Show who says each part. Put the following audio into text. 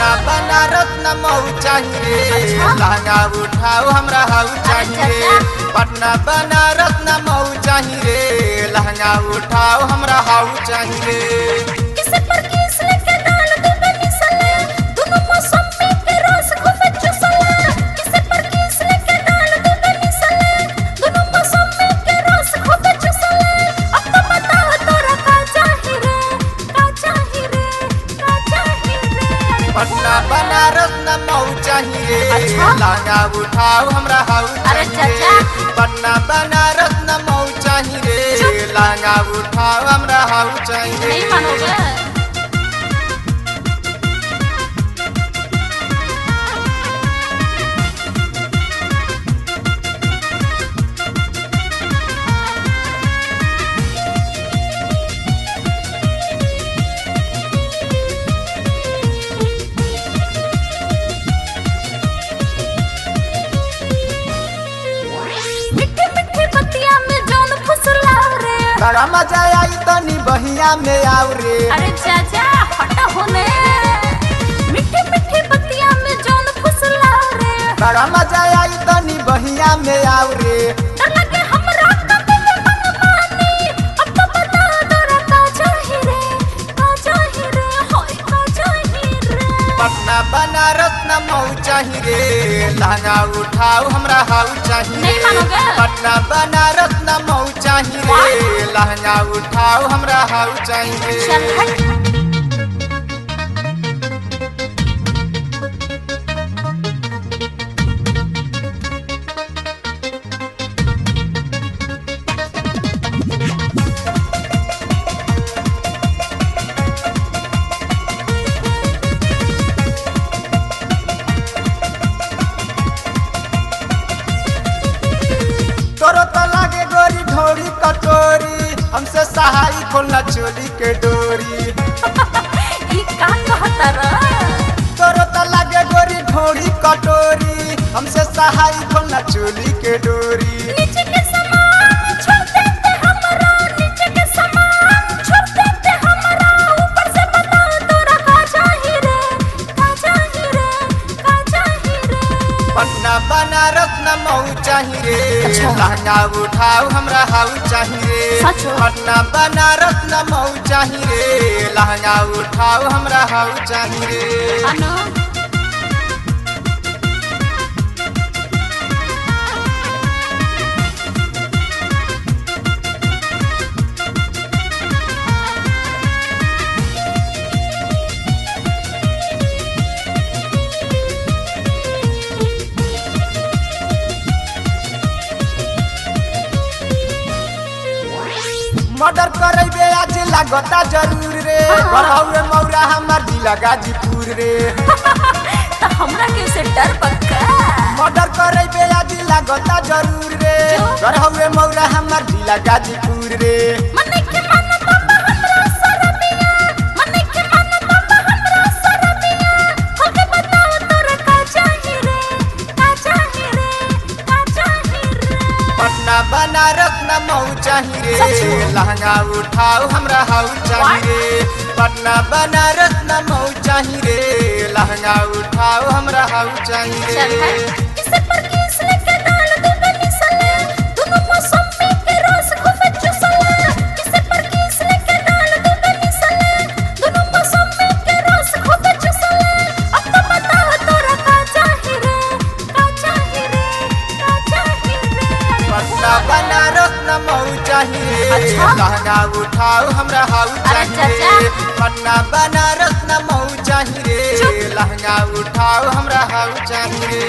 Speaker 1: पटना बनारस न मऊ चाहिए लहंगा उठाओ हमरा हाउ चाहिए। पटना बनारस न मऊ चाहिए लहंगा उठाओ हमरा हाउ चाहिए। पटना बनारस न मऊ चाहिए लहंगा उठाओ हमरा हाउ चाहिए। पटना बनारस न मऊ चाहिए लहंगा उठाओ हमरा हाउ चाहिए। बड़ा मजा आई तनी बहिया में आओ रे।
Speaker 2: अरे चाचा हटा होने मीठी मीठी बतिया में जान फुसलाओ रे।
Speaker 1: बड़ा मजा आई तनी बहिया में आओ रे।
Speaker 2: डर लगे हमरा कते मनमानी अब तो बता तोरा का चाहिए रे होय का चाहिए रे।
Speaker 1: पटना बनारस न मऊ चाहिए लहंगा उठाओ हमरा हाउ चाहिए।
Speaker 2: नहीं मानोगे?
Speaker 1: पटना बनारस न मऊ चाहिए लहंगा उठाओ हमरा हाउ चाहिए।
Speaker 2: चल हट।
Speaker 1: तोरो तो लागे गोरी ढोरी कटोरी हमसे सहाई खोलना चोली के डोरी।
Speaker 2: ई का कहता रे?
Speaker 1: तोरो तो लागे गोरी ढोरी कटोरी हमसे सहाई खोलना चोली के डोरी।
Speaker 2: नीचे के सामान छोड़ देते हमरा नीचे के सामान छोड़ देते हमरा ऊपर से बता तोरा का चाहिए रे
Speaker 1: पटना बनारस न मऊ चाहिए लहंगा उठाओ हमरा हाउ चाहिए। पटना बनारस न मऊ चाहिए लहंगा उठाओ हमरा हाउ चाहिए। मर्डर करैबे आज लागता जरूर रे। बरौए मौरा हमर जिला गाजीपुर रे।
Speaker 2: त हमरा के से डर पक्का
Speaker 1: मर्डर करैबे आज लागता जरूर रे। बरौए मौरा हमर जिला गाजीपुर रे।
Speaker 2: मने के मन बाबा हमरा सरबिया मने के मन बाबा हमरा सरबिया होके बताओ तोरा का चाहिए रे
Speaker 1: पटना बनारस न मऊ चाहिए लहंगा उठाओ हमरा हाउ चाहिए। पटना बनारस न मऊ चाहिए लहंगा उठाओ हमरा हाउ चाहिए।
Speaker 2: इसे पर किस लेके डाल दे बनिसले दोनों मौसम में के रस खूब चुसले। इसे पर किस लेके डाल दे बनिसले दोनों मौसम में के रस खूब चुसले। अब तो बता तोरा का चाहिए रे
Speaker 1: पटना बनारस न मऊ चाहिए लहंगा उठाओ हमरा हाउ चाहिए। पटना बनारस न मऊ चाहिए लहंगा उठाओ हमरा हाउ चाहिए।